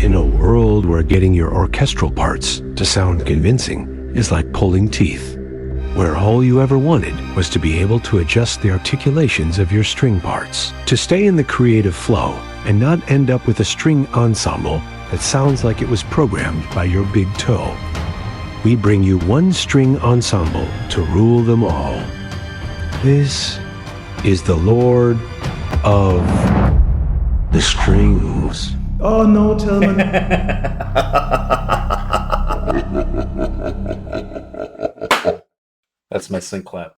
In a world where getting your orchestral parts to sound convincing is like pulling teeth, where all you ever wanted was to be able to adjust the articulations of your string parts, to stay in the creative flow and not end up with a string ensemble that sounds like it was programmed by your big toe. We bring you one string ensemble to rule them all. This is the Lord of the Strings. Oh no, Tilman. That's my sync clap.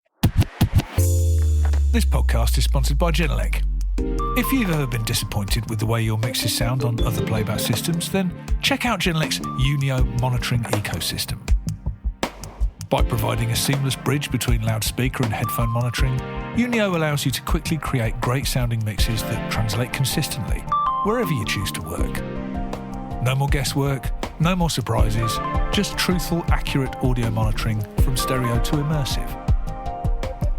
This podcast is sponsored by Genelec. If you've ever been disappointed with the way your mixes sound on other playback systems, then check out Genelec's Unio monitoring ecosystem. By providing a seamless bridge between loudspeaker and headphone monitoring, Unio allows you to quickly create great sounding mixes that translate consistently wherever you choose to work. No more guesswork, no more surprises, just truthful, accurate audio monitoring from stereo to immersive.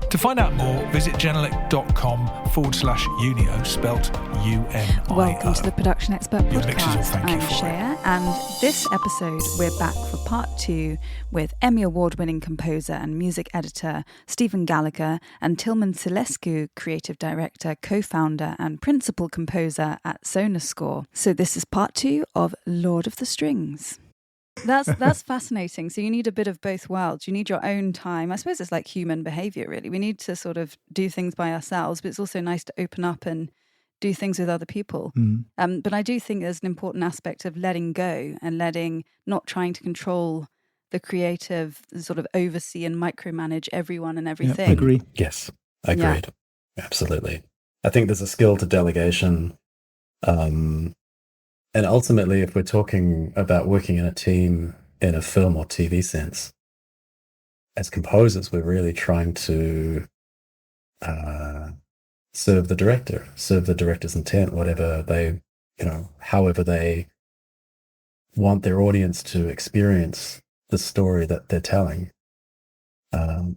To find out more, visit genelec.com/Unio, spelt UNIO. Welcome to the Production Expert Your mixes will Podcast. thank you I'm for Ashea, and this episode we're back for part 2 with Emmy Award-winning composer and music editor Stephen Gallagher and Tilman Sillescu, creative director, co-founder and principal composer at Sonuscore. So this is part 2 of Lord of the Strings. That's fascinating. So you need a bit of both worlds. You need your own time. I suppose it's like human behavior, really. We need to sort of do things by ourselves, but it's also nice to open up and do things with other people. But I do think there's an important aspect of letting go and not trying to control the creative, sort of oversee and micromanage everyone and everything. I agree. Yes, agreed. Yeah. Absolutely. I think there's a skill to delegation. And ultimately, if we're talking about working in a team in a film or TV sense, as composers, we're really trying to serve the director's intent, however they want their audience to experience the story that they're telling.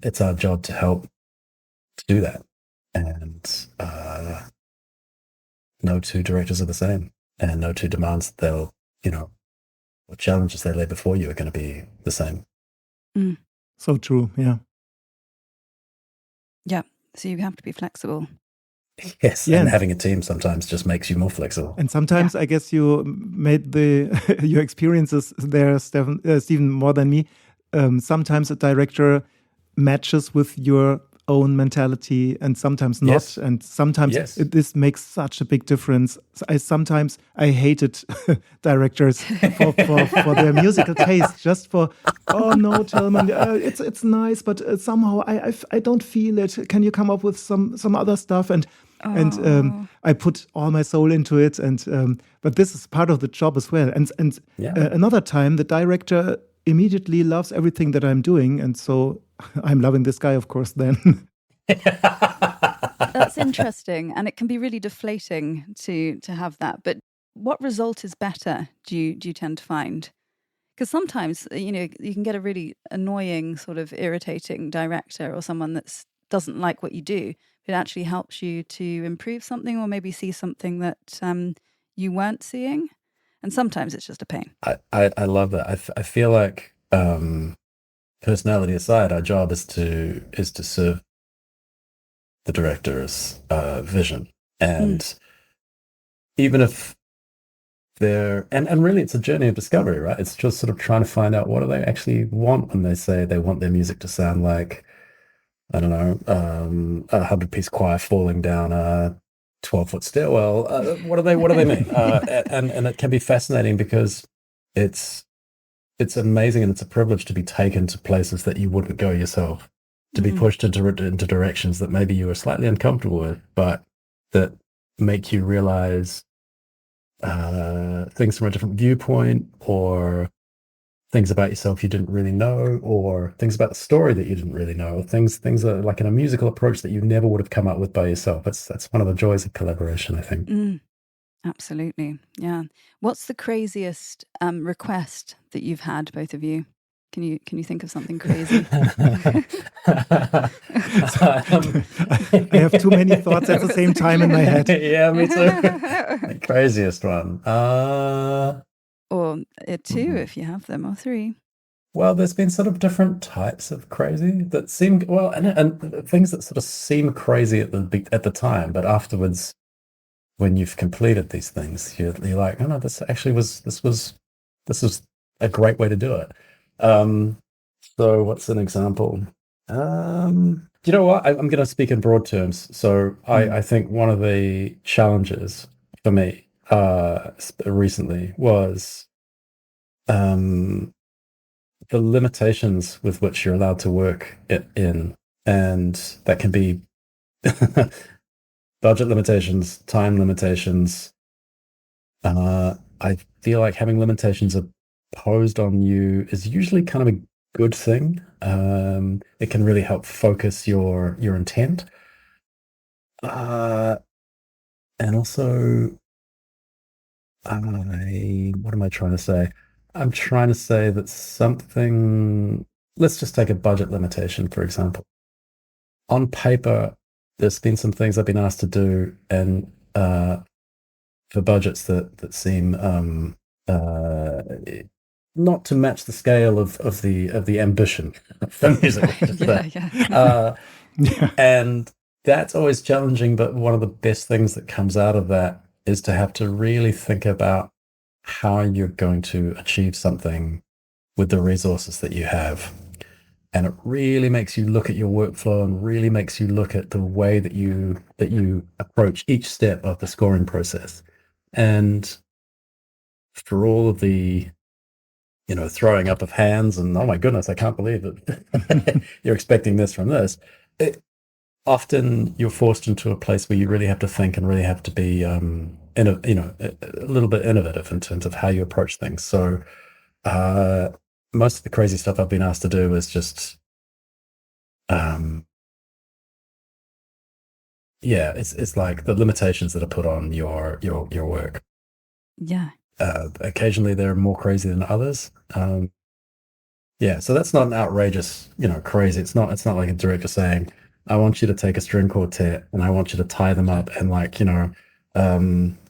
It's our job to help to do that. And no two directors are the same. And no two demands or challenges they lay before you are going to be the same. So true, yeah. Yeah, so you have to be flexible. Yes, Yeah. and having a team sometimes just makes you more flexible. And sometimes I guess you made your experiences there, Stephen, more than me. Sometimes a director matches with your own mentality and sometimes not. Yes. And sometimes this makes such a big difference. I hated directors for their musical taste, just for, oh no, Tilman, it's nice, but somehow I don't feel it. Can you come up with some other stuff? And I put all my soul into it. And but this is part of the job as well. And another time, the director immediately loves everything that I'm doing, and so I'm loving this guy, of course, then. That's interesting, and it can be really deflating to have that. But what result is better, do you tend to find? Because sometimes, you can get a really annoying, sort of irritating director or someone that doesn't like what you do. It actually helps you to improve something or maybe see something that you weren't seeing. And sometimes it's just a pain. I love that. I feel like, personality aside, our job is to serve the director's vision. And even if they're, and really it's a journey of discovery, right? It's just sort of trying to find out what do they actually want when they say they want their music to sound like, I don't know, a 100-piece choir falling down a 12-foot stairwell. What do they mean? And it can be fascinating because it's amazing and it's a privilege to be taken to places that you wouldn't go yourself, to be pushed into directions that maybe you were slightly uncomfortable with, but that make you realize things from a different viewpoint, or things about yourself you didn't really know, or things about the story that you didn't really know, or things that are like in a musical approach that you never would have come up with by yourself. That's one of the joys of collaboration, I think. Absolutely, yeah. What's the craziest request that you've had, both of you? Can you think of something crazy? I have too many thoughts at the same time in my head. Yeah, me too. The craziest one. Or two if you have them, or three. Well, there's been sort of different types of crazy that seem well, and things that sort of seem crazy at the time, but afterwards, when you've completed these things, you're like, oh no, this was a great way to do it. So what's an example? You know what? I'm going to speak in broad terms. So I think one of the challenges for me recently was the limitations with which you're allowed to work in, and that can be budget limitations, time limitations. I feel like having limitations imposed on you is usually kind of a good thing. It can really help focus your intent. And also, what am I trying to say? I'm trying to say that let's just take a budget limitation, for example. On paper, there's been some things I've been asked to do, and for budgets that seem not to match the scale of the ambition for music. And that's always challenging, but one of the best things that comes out of that is to have to really think about how you're going to achieve something with the resources that you have. And it really makes you look at your workflow and really makes you look at the way that you approach each step of the scoring process. And for all of the, throwing up of hands and, oh my goodness, I can't believe it. You're expecting this from this. Often you're forced into a place where you really have to think and really have to be, a little bit innovative in terms of how you approach things. So most of the crazy stuff I've been asked to do is just, it's like the limitations that are put on your work. Yeah. Occasionally they're more crazy than others. So that's not an outrageous, crazy. It's not like a director saying, I want you to take a string quartet and I want you to tie them up and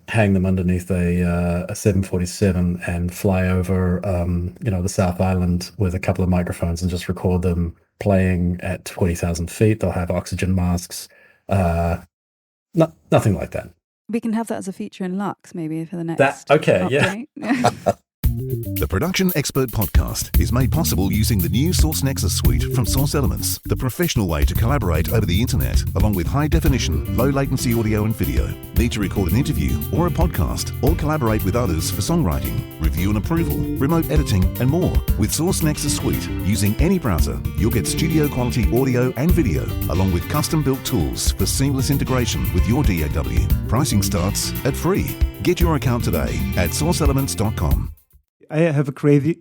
hang them underneath a 747 and fly over, the South Island with a couple of microphones and just record them playing at 20,000 feet. They'll have oxygen masks. Nothing like that. We can have that as a feature in Lux, maybe, for the next update. Yeah. The Production Expert Podcast is made possible using the new Source Nexus suite from Source Elements, the professional way to collaborate over the internet, along with high-definition, low-latency audio and video. Need to record an interview or a podcast, or collaborate with others for songwriting, review and approval, remote editing, and more. With Source Nexus Suite, using any browser, you'll get studio-quality audio and video, along with custom-built tools for seamless integration with your DAW. Pricing starts at free. Get your account today at sourceelements.com. I have a crazy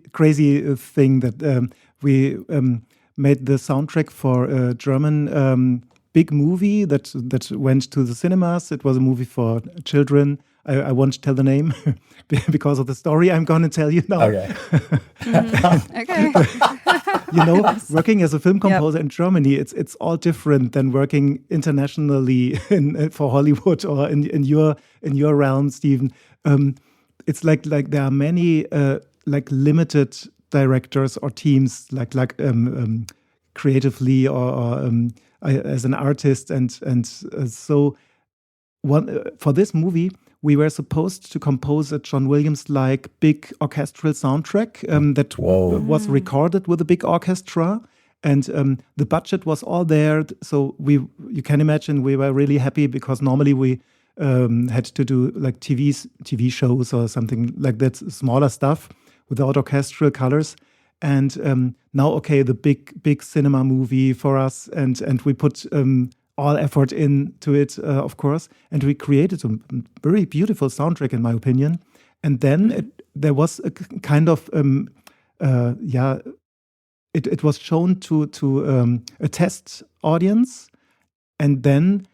thing that we made the soundtrack for a German big movie that went to the cinemas. It was a movie for children. I won't tell the name because of the story I'm going to tell you now. Okay. Okay. Working as a film composer in Germany, it's all different than working internationally for Hollywood or in your realm, Stephen. It's like there are many limited directors or teams creatively or as an artist and so for this movie we were supposed to compose a John Williams big orchestral soundtrack that was recorded with a big orchestra. And the budget was all there, so you can imagine we were really happy because normally we had to do TV shows or something like that, smaller stuff without orchestral colors. And now, the big cinema movie for us, and we put all effort into it, of course, and we created a very beautiful soundtrack, in my opinion. And then there was a kind of it was shown to a test audience, and then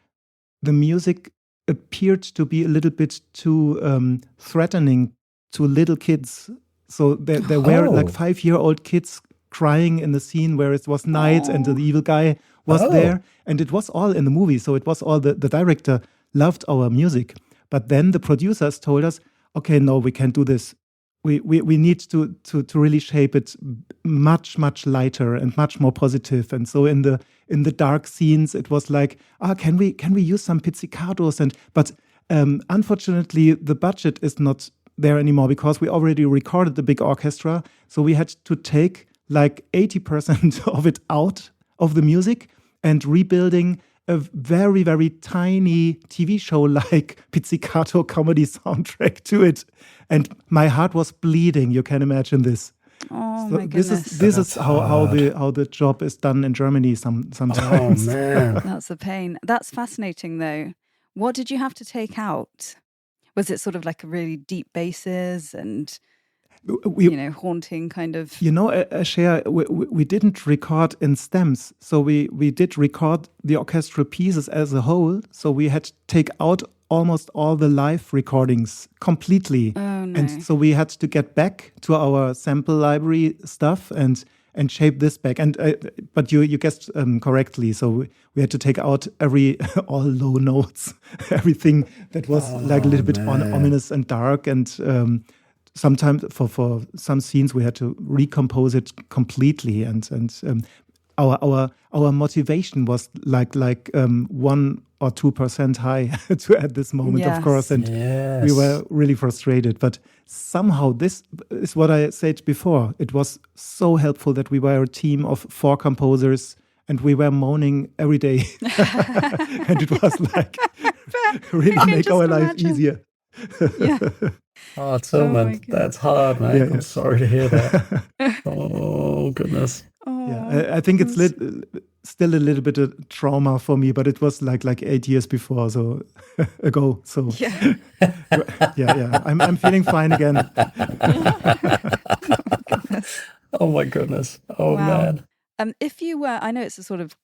the music appeared to be a little bit too threatening to little kids. So there were 5-year-old kids crying in the scene where it was night and the evil guy was there. And it was all in the movie. So it was all the director loved our music. But then the producers told us, okay, no, we can't do this. we need to really shape it much lighter and much more positive. And so in the dark scenes, it was like, can we use some pizzicatos? But unfortunately, the budget is not there anymore because we already recorded the big orchestra. So we had to take like 80% of it out of the music and rebuilding a very, very tiny TV show like pizzicato comedy soundtrack to it. And my heart was bleeding. You can imagine this. Oh, So my goodness. this is how the job is done in Germany sometimes. Oh man. That's a pain. That's fascinating, though. What did you have to take out? Was it sort of like a really deep basses and haunting kind of? Ashea, we didn't record in stems. So we did record the orchestral pieces as a whole. So we had to take out almost all the live recordings completely. Oh, no. And so we had to get back to our sample library stuff and shape this back. And but you guessed correctly. So we had to take out all low notes, everything that was like a little bit ominous and dark. And sometimes for some scenes we had to recompose it completely. And our motivation was like 1 or 2% high at this moment, Yes. of course. And we were really frustrated. But somehow this is what I said before. It was so helpful that we were a team of 4 composers and we were moaning every day. And it was like really make our life easier. Yeah. Oh, Tilman, that's hard, mate. Yeah. I'm sorry to hear that. Oh, goodness. Oh, Yeah, I think it's still a little bit of trauma for me, but it was like 8 years ago. So yeah. yeah. I'm feeling fine again. Oh my goodness. Oh Wow. man. If you were, I know it's a sort of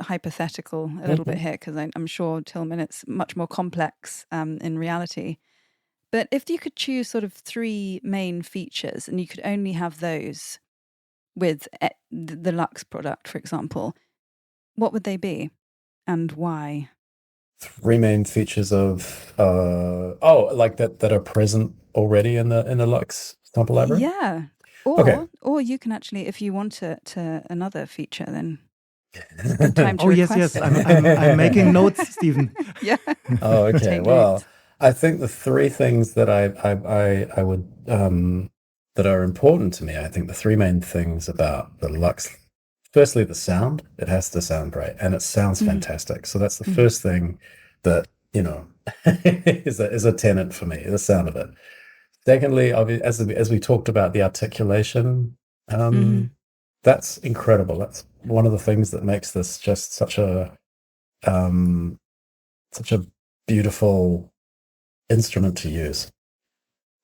hypothetical a little bit here because I'm sure Tilman it's much more complex in reality. But if you could choose sort of 3 main features and you could only have those with the Lux product, for example, what would they be and why? 3 main features of that are present already in the Lux sample library. Yeah. Or you can actually, if you want to another feature, then it's a good time to request. Yes. I'm making notes, Stephen. Yeah. Oh, okay. Take Well, notes. I think the 3 things that I would that are important to me. I think the 3 main things about the Lux. Firstly, the sound. It has to sound great, and it sounds fantastic. So that's the first thing that is a tenet for me. The sound of it. Secondly, as we talked about, the articulation. That's incredible. That's one of the things that makes this just such a beautiful instrument to use.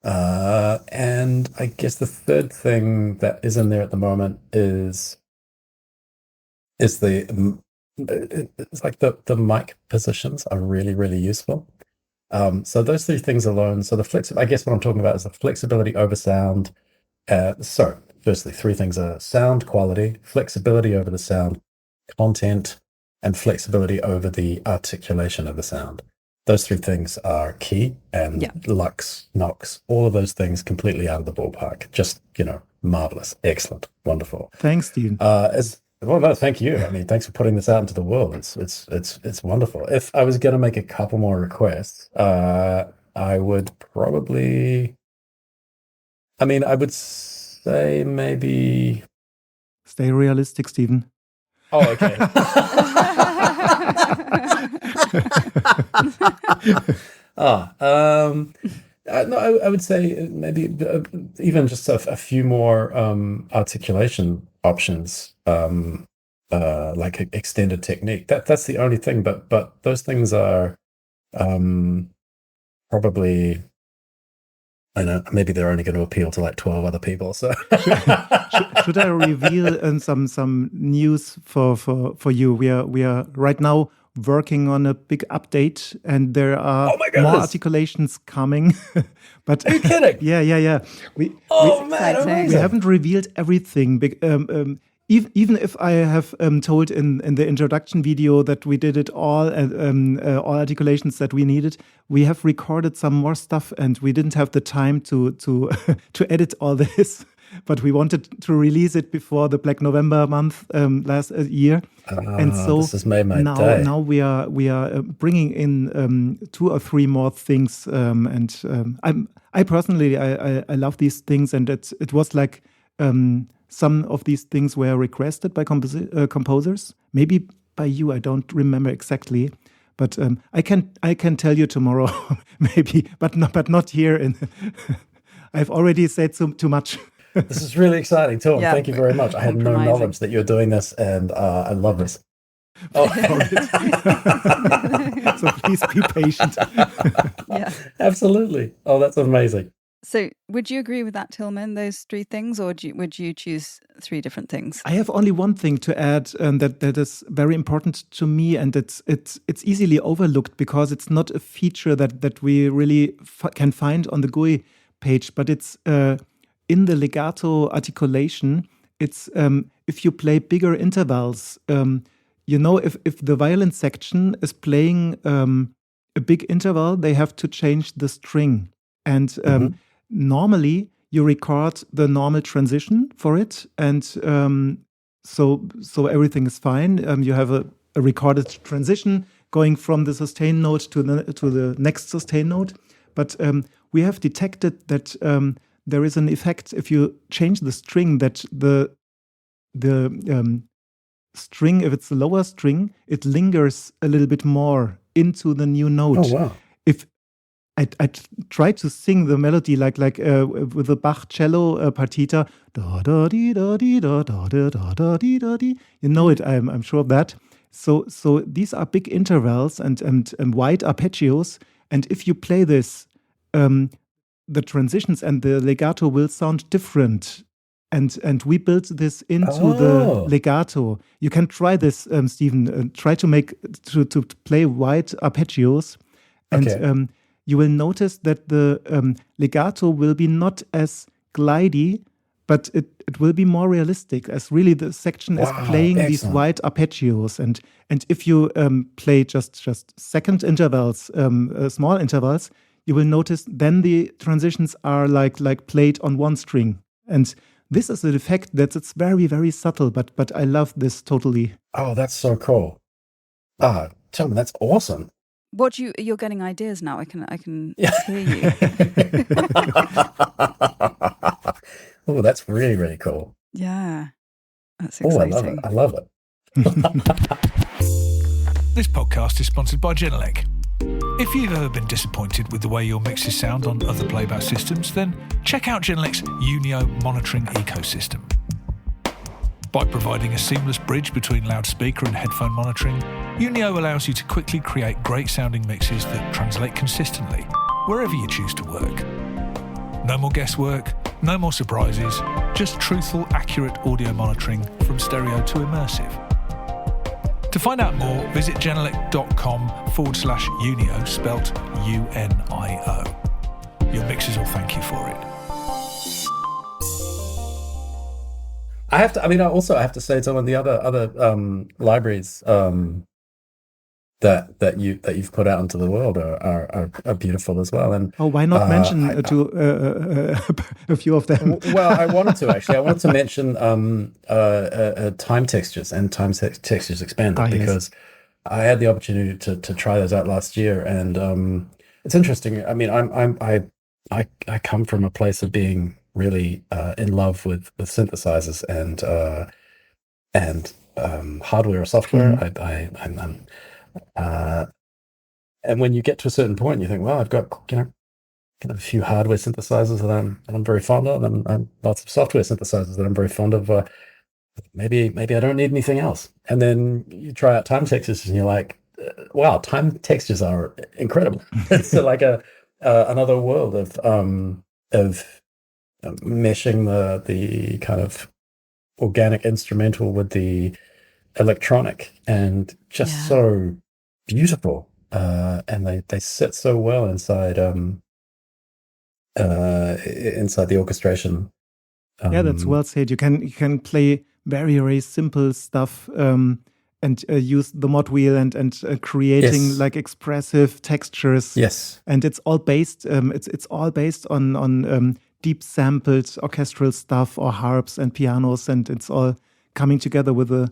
And I guess the third thing that is in there at the moment is it's like the mic positions are really, really useful. So those 3 things alone. So I guess what I'm talking about is the flexibility over sound. So firstly, 3 things are sound quality, flexibility over the sound, content, and flexibility over the articulation of the sound. Those 3 things are key, and Lux knocks all of those things completely out of the ballpark. Just, marvelous, excellent, wonderful. Thanks, Stephen. Thank you. I mean, thanks for putting this out into the world. It's wonderful. If I was going to make a couple more requests, I would probably. I would say maybe. Stay realistic, Stephen. Oh, okay. No, I would say maybe even just a few more articulation options, like extended technique. That's the only thing, but those things are probably. I know maybe they're only going to appeal to like 12 other people. So should I reveal some news for you? We are right now working on a big update, and there are more articulations coming. But are you kidding? Yeah. We man, haven't revealed everything. even if I have told in the introduction video that we did it all articulations that we needed, we have recorded some more stuff, and we didn't have the time to to edit all this. But we wanted to release it before the Black November month last year, and so this has made my day. Now we are bringing in 2 or 3 more things, and I personally I love these things, and it was like some of these things were requested by composers, maybe by you. I don't remember exactly, but I can tell you tomorrow, maybe, but not here. I've already said too much. This is really exciting, Tom. Yeah. Thank you very much. I had no Compromising. knowledge that you're doing this, and I love this. Oh, So please be patient. Yeah. absolutely. Oh, that's amazing. So would you agree with that, Tilman, those 3 things, or would you choose 3 different things? I have only one thing to add that is very important to me, and it's easily overlooked because it's not a feature that we really can find on the GUI page, but it's in the legato articulation. It's if you play bigger intervals, if the violin section is playing a big interval, they have to change the string, and normally you record the normal transition for it, and so everything is fine. You have a recorded transition going from the sustain note to the next sustain note, but we have detected that there is an effect if you change the string, that the string, if it's a lower string, it lingers a little bit more into the new note. Oh, wow. If I try to sing the melody like with the Bach cello partita, da da dee da dee da da da da da dee da dee. You know it. I'm sure of that. So these are big intervals and wide arpeggios. And if you play this, the transitions and the legato will sound different. And we built this into the legato. You can try this, Stephen. Try to play wide arpeggios, and Okay. You will notice that the legato will be not as glidey, but it will be more realistic, as really the section is Wow, playing these excellent. wide arpeggios. And if you play just second intervals, small intervals, you will notice then the transitions are like played on one string. And this is an effect it's very, very subtle, but I love this totally. Oh, that's so cool. Tell me, that's awesome. You're getting ideas now. I can Yeah. hear you. Oh, that's really, really cool. Yeah. That's Oh, I exciting. love it. This podcast is sponsored by Genelec. If you've ever been disappointed with the way your mixes sound on other playback systems, then check out Genelec's Unio monitoring ecosystem. By providing a seamless bridge between loudspeaker and headphone monitoring, Unio allows you to quickly create great sounding mixes that translate consistently wherever you choose to work. No more guesswork, no more surprises, just truthful, accurate audio monitoring from stereo to immersive. To find out more, visit genelec.com/Unio, spelt UNIO. Your mixers will thank you for it. I have to say some of the other libraries that you've put out into the world are beautiful as well. And Why not mention a few of them? well, I wanted to actually. I wanted to mention time textures and time textures expanded, because I had the opportunity to try those out last year, and it's interesting. I mean, I come from a place of being really in love with synthesizers and hardware or software. Mm-hmm. And when you get to a certain point, you think, well, I've got a few hardware synthesizers that I'm very fond of, and lots of software synthesizers that I'm very fond of. Maybe I don't need anything else. And then you try out time textures, and you're like, wow, time textures are incredible. It's like another world of meshing the kind of organic instrumental with the electronic, and just so beautiful. And they sit so well inside the orchestration. Yeah, that's well said. You can play very, very simple stuff, and use the mod wheel and creating Yes. like expressive textures. Yes. And it's all based. It's all based on deep sampled orchestral stuff or harps and pianos, and it's all coming together with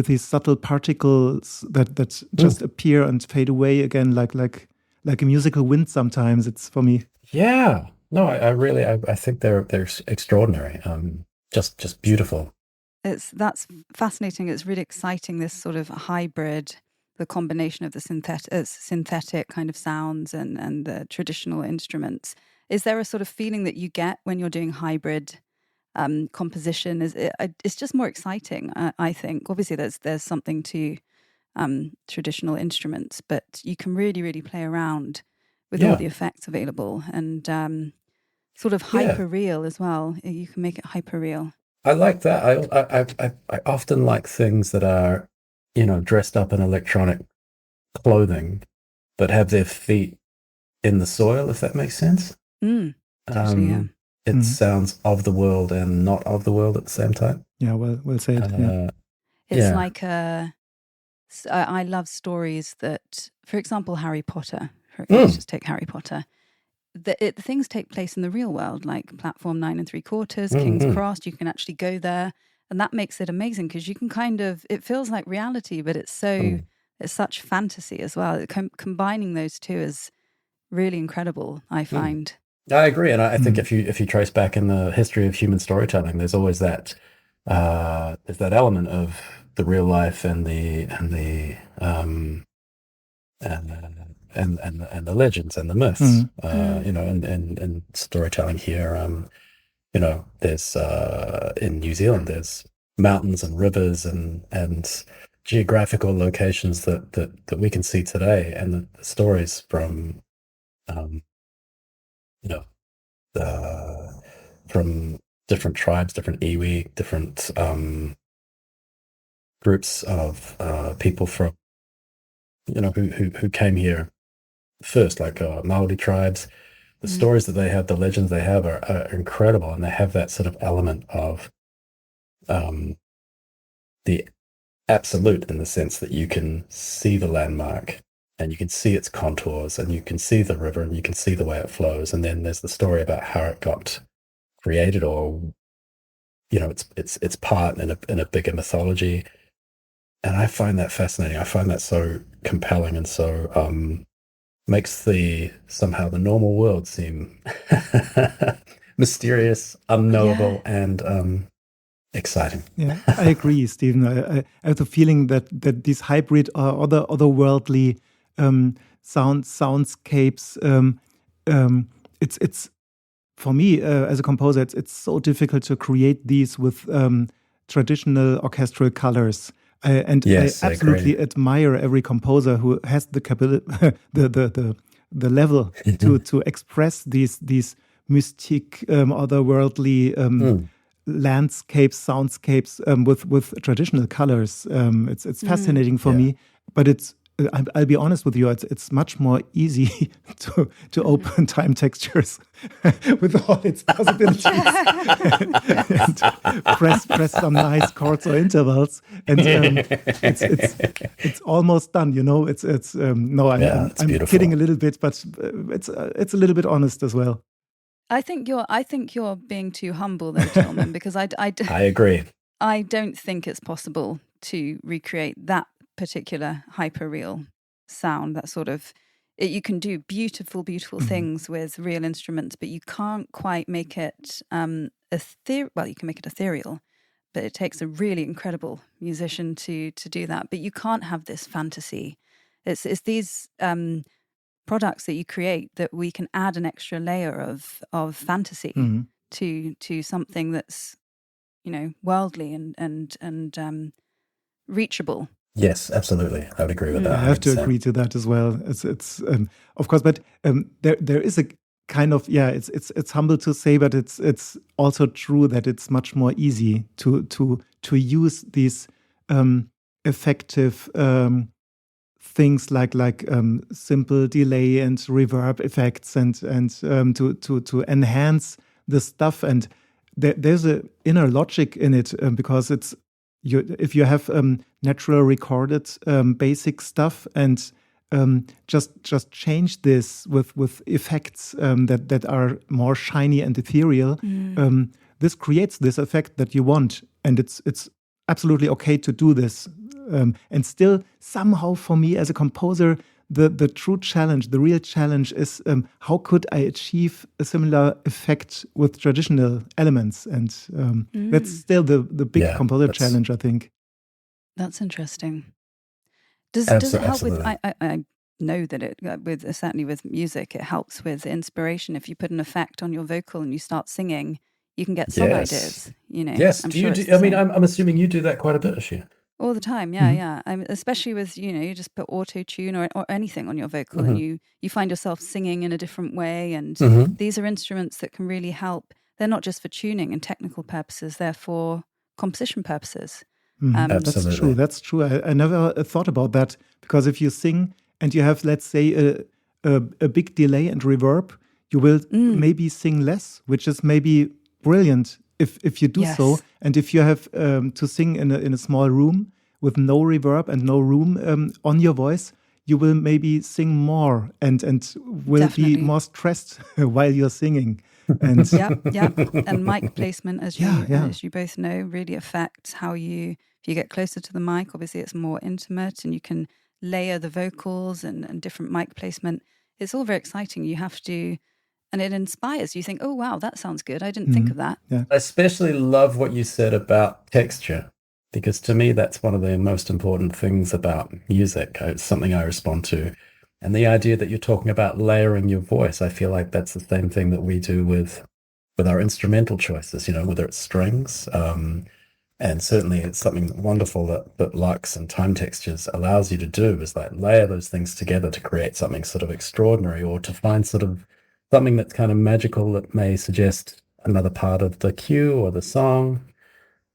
these subtle particles that just appear and fade away again, like a musical wind. Sometimes it's for me. Yeah. No, I really think they're extraordinary. Just beautiful. That's fascinating. It's really exciting, this sort of hybrid, the combination of the synthetic kind of sounds and the traditional instruments. Is there a sort of feeling that you get when you're doing hybrid composition? It's just more exciting, I think. Obviously, there's something to traditional instruments, but you can really, really play around with all the effects available, and sort of hyper real as well. You can make it hyper real. I like that. I often like things that are, dressed up in electronic clothing, but have their feet in the soil, if that makes sense. Actually, yeah. It sounds of the world and not of the world at the same time. Yeah, well said. It's like I love stories that, for example, Harry Potter. Let's just take Harry Potter. The things take place in the real world, like Platform 9 3/4, King's Cross. You can actually go there, and that makes it amazing because you can it feels like reality, but it's such fantasy as well. Combining those two is really incredible, I find. I agree, and I think if you trace back in the history of human storytelling, there's always that there's that element of the real life and the legends and the myths, and storytelling here. There's in New Zealand, there's mountains and rivers and geographical locations that we can see today, and the stories from from different tribes, different iwi, different groups of people from who came here first, like Maori tribes. The stories that they have, the legends they have are incredible, and they have that sort of element of the absolute, in the sense that you can see the landmark and you can see its contours and you can see the river and you can see the way it flows, and then there's the story about how it got created, or its part in a bigger mythology. And I find that fascinating. I find that so compelling, and so makes somehow the normal world seem mysterious, unknowable, and exciting. Yeah, I agree, Stephen. I have the feeling that these hybrid or otherworldly soundscapes, it's for me as a composer, it's so difficult to create these with traditional orchestral colors. And yes, I absolutely admire every composer who has the the level to express these mystic, otherworldly landscapes, soundscapes with traditional colors. It's fascinating for me, but I'll be honest with you. It's much more easy to open time textures with all its possibilities and press some nice chords or intervals, and it's almost done. I'm kidding a little bit, but it's a little bit honest as well. I think you're being too humble, though, Tilman, because I agree. I don't think it's possible to recreate that particular hyper-real sound. That sort of you can do beautiful things with real instruments, but you can't quite make it well, you can make it ethereal, but it takes a really incredible musician to do that. But you can't have this fantasy. It's these products that you create that we can add an extra layer of fantasy to something that's worldly and reachable. Yes, absolutely. I would agree with that. I have to agree to that as well. It's of course, but there is a kind of it's humble to say, but it's also true that it's much more easy to use these effective things like simple delay and reverb effects and to enhance the stuff. And there's a inner logic in it because if you have natural recorded basic stuff and just change this with effects that are more shiny and ethereal, this creates this effect that you want, and it's absolutely okay to do this. And still, somehow, for me as a composer, the true challenge, the real challenge is how could I achieve a similar effect with traditional elements? And that's still the big composer challenge, I think. That's interesting. Does it help absolutely. with? I know that it certainly with music, it helps with inspiration. If you put an effect on your vocal and you start singing, you can get song ideas. Yes. I'm assuming you do that quite a bit, Ashea. All the time, yeah. Especially with, you just put auto-tune or anything on your vocal and you find yourself singing in a different way. And these are instruments that can really help. They're not just for tuning and technical purposes, they're for composition purposes. Absolutely. That's true. I never thought about that, because if you sing and you have, let's say, a big delay and reverb, you will maybe sing less, which is maybe brilliant if you do so. And if you have to sing in a small room with no reverb and no room on your voice, you will maybe sing more and will be more stressed while you're singing. And and mic placement, as you both know, really affects how if you get closer to the mic. Obviously, it's more intimate, and you can layer the vocals and different mic placement. It's all very exciting. You have to. And it inspires. You think, oh, wow, that sounds good. I didn't think of that. Yeah. I especially love what you said about texture, because to me, that's one of the most important things about music. It's something I respond to. And the idea that you're talking about layering your voice, I feel like that's the same thing that we do with our instrumental choices, whether it's strings. And certainly it's something wonderful that Lux and Time Textures allows you to do, is like layer those things together to create something sort of extraordinary, or to find sort of something that's kind of magical that may suggest another part of the cue or the song.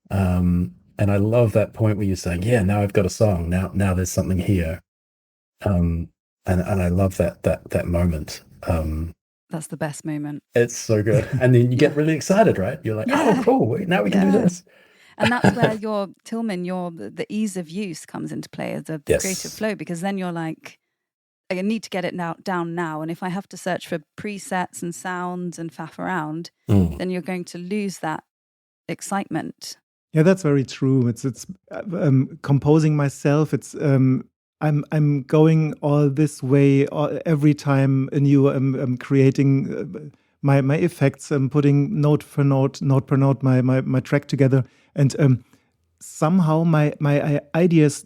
And I love that point where you're saying, now I've got a song. Now there's something here. And I love that moment. That's the best moment. It's so good. And then you get really excited, right? You're like, oh, cool. Now we can do this. And that's where the ease of use comes into play as a creative flow, because then you're like, I need to get it down now. And if I have to search for presets and sounds and faff around, then you're going to lose that excitement. Yeah, that's very true. It's composing myself. It's I'm going all this way every time anew. I'm creating my effects. I'm putting note per note my track together, and somehow my ideas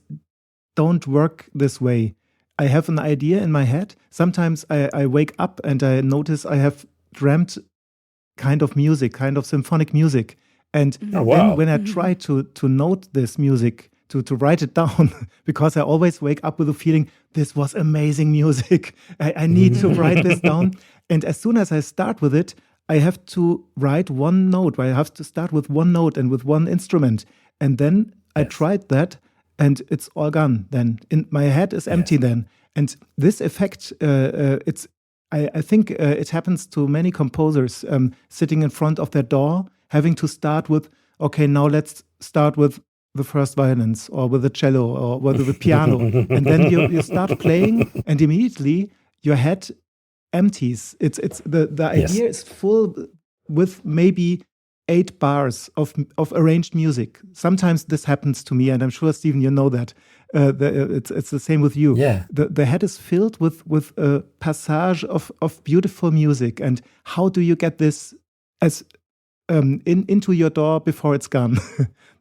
don't work this way. I have an idea in my head. Sometimes I wake up and I notice I have dreamt kind of music, kind of symphonic music. And then when I try to note this music, to write it down, because I always wake up with a feeling, this was amazing music. I need to write this down. And as soon as I start with it, I have to write one note. I have to start with one note and with one instrument. And then I tried that, and it's all gone then. My head is empty then. And this effect, I think it happens to many composers sitting in front of their DAW, having to start with, okay, now let's start with the first violins or with the cello or with the piano. And then you start playing, and immediately your head empties. It's the idea is full with maybe 8 bars of arranged music. Sometimes this happens to me, and I'm sure, Stephen, you know that. It's the same with you. Yeah. The head is filled with a passage of beautiful music. And how do you get this as into your DAW before it's gone?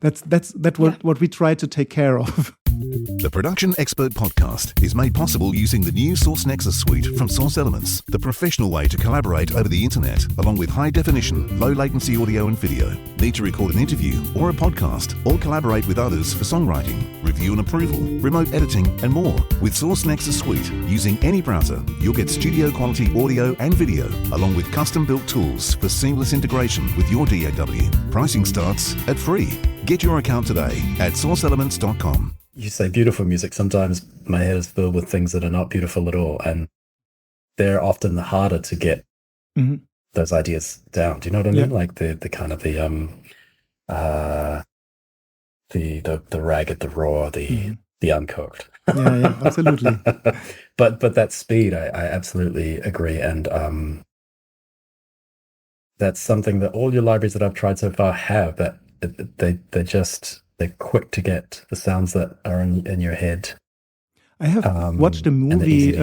That's what we try to take care of. The Production Expert Podcast is made possible using the new Source Nexus suite from Source Elements, the professional way to collaborate over the internet, along with high definition, low latency audio and video. Need to record an interview or a podcast, or collaborate with others for songwriting, review and approval, remote editing, and more. With Source Nexus Suite, using any browser, you'll get studio quality audio and video, along with custom built tools for seamless integration with your DAW. Pricing starts at free. Get your account today at sourceelements.com. You say beautiful music. Sometimes my head is filled with things that are not beautiful at all, and they're often the harder to get those ideas down. Do you know what I mean? Like the kind of the ragged, the raw, the uncooked. Yeah, absolutely. but that speed, I absolutely agree, and that's something that all your libraries that I've tried so far have. That they're quick to get the sounds that are in your head. I have watched a movie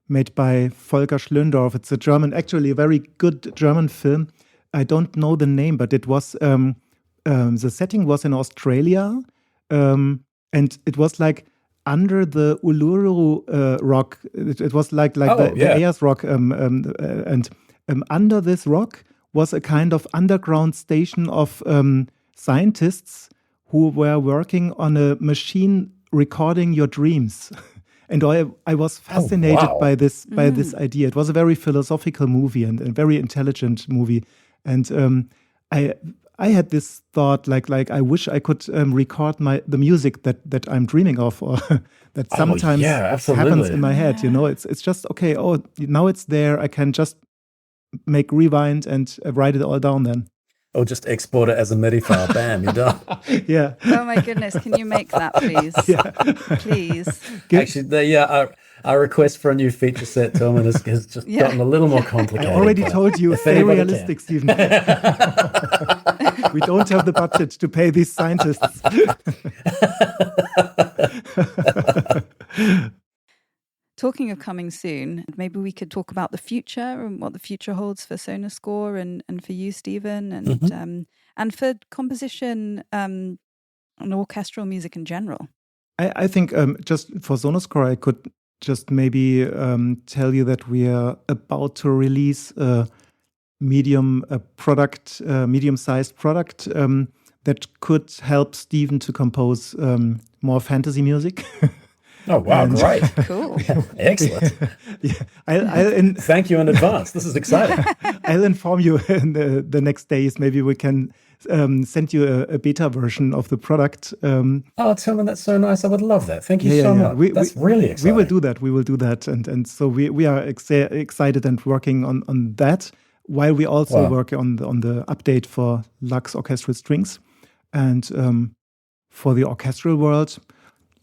made by Volker Schlöndorff. It's a German, actually a very good German film. I don't know the name, but it was the setting was in Australia, and it was like under the Uluru rock. It was like the Ayers rock, and under this rock was a kind of underground station of scientists who were working on a machine recording your dreams. And I was fascinated by this idea. It was a very philosophical movie and a very intelligent movie. And I had this thought like I wish I could record the music that I'm dreaming of, or that sometimes happens in my head. You know, it's just okay. Oh, now it's there. I can just make rewind and write it all down then. Or just export it as a MIDI file. Bam, you're done. Yeah. Oh my goodness, can you make that, please? Please. Actually, our request for a new feature set, Tilman, has just gotten a little more complicated. I already told you, stay realistic, Stephen. We don't have the budget to pay these scientists. Talking of coming soon, maybe we could talk about the future and what the future holds for Sonuscore and for you, Stephen, and for composition and orchestral music in general. I think just for Sonuscore, I could just maybe tell you that we are about to release a medium-sized product that could help Stephen to compose more fantasy music. Oh, wow, great. Cool. Excellent. Thank you in advance. This is exciting. I'll inform you in the next days. Maybe we can send you a beta version of the product. Tilman, that's so nice. I would love that. Thank you so much. That's really exciting. We will do that. And so we are excited and working on that, while we also work on the update for Lux orchestral strings. And for the orchestral world,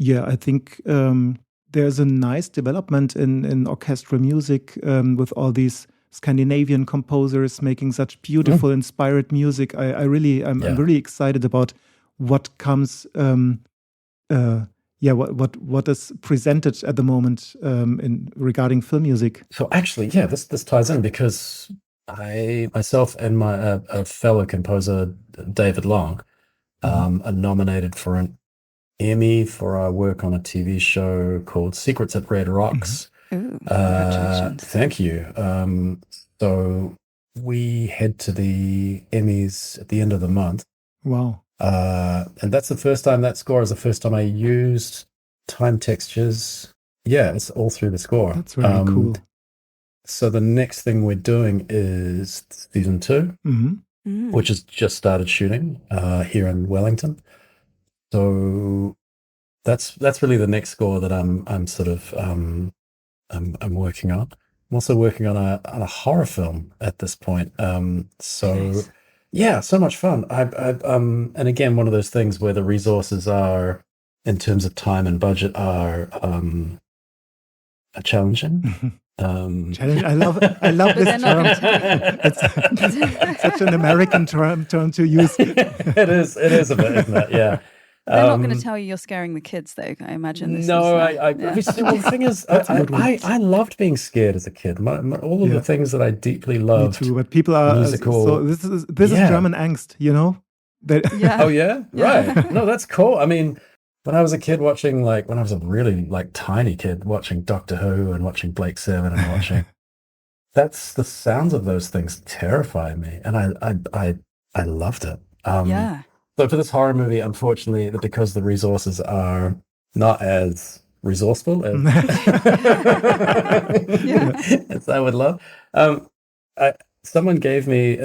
I think there's a nice development in orchestral music with all these Scandinavian composers making such beautiful, inspired music. I'm really excited about what comes. What is presented at the moment in regarding film music. So actually, this ties in because I myself and my fellow composer David Long are nominated for an Emmy for our work on a TV show called Secrets at Red Rocks. Ooh, congratulations. Thank you. So we head to the Emmys at the end of the month. Wow. And that's the first time that score is the first time I used time textures. Yeah, it's all through the score. That's really cool. So the next thing we're doing is season 2, which has just started shooting here in Wellington. So that's really the next score that I'm sort of I'm working on. I'm also working on a horror film at this point. So much fun. And again, one of those things where the resources are, in terms of time and budget, are challenging. Challenge. I love this term. It's such an American term to use. It is a bit, isn't it? Yeah. They're not going to tell you you're scaring the kids, though. I imagine. The thing is, I loved being scared as a kid. All of the things that I deeply loved. Me too. But people are musical. So this is German angst, you know. Oh yeah, right. No, that's cool. I mean, when I was a kid watching, when I was a really tiny kid watching Doctor Who and watching Blake Seven and watching, that's the sounds of those things terrify me, and I loved it. So for this horror movie, unfortunately, because the resources are not as resourceful as, as I would love, someone gave me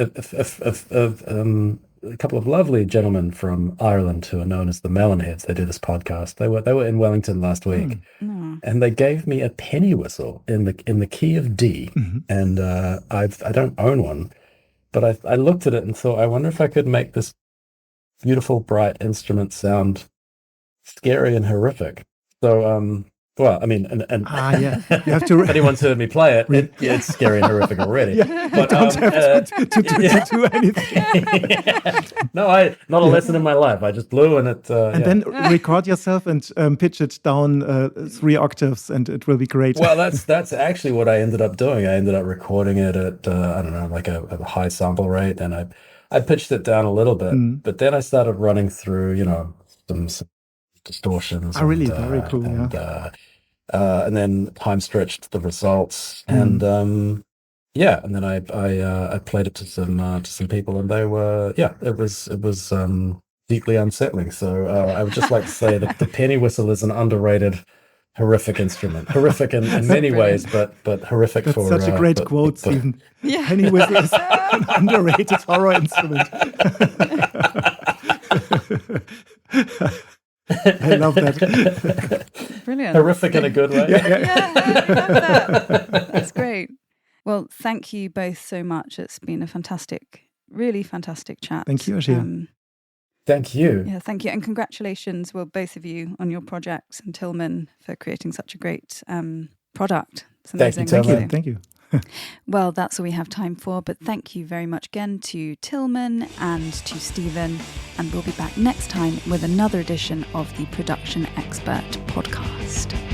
a couple of lovely gentlemen from Ireland who are known as the Melonheads. They do this podcast. They were in Wellington last week, and they gave me a penny whistle in the key of D. And I don't own one, but I looked at it and thought, I wonder if I could make this beautiful, bright instrument sound scary and horrific. So, well, I mean, and yeah, you have to. anyone's heard me play it. It's scary and horrific already. But don't have to do anything. No, not a lesson in my life. I just blew and it. And then record yourself and pitch it down 3 octaves, and it will be great. Well, that's actually what I ended up doing. I ended up recording it at I don't know, like a high sample rate, and I pitched it down a little bit. But then I started running through, some distortions. Really? Very cool. And then time stretched the results, and and then I played it to some people, and they were it was deeply unsettling. So I would just like to say that the penny whistle is an underrated, horrific instrument. Horrific in many ways, but horrific That's for such a great quote, Stephen. Penny whistle is an underrated horror instrument. I love that. Brilliant. Horrific in a good way. Yeah, I love that. That's great. Well, thank you both so much. It's been a really fantastic chat. Thank you, Ashea. Thank you. Yeah, thank you. And congratulations, both of you, on your projects, and Tilman for creating such a great product. It's amazing. Thank you. Well, that's all we have time for, but thank you very much again to Tilman and to Stephen, and we'll be back next time with another edition of the Production Expert podcast.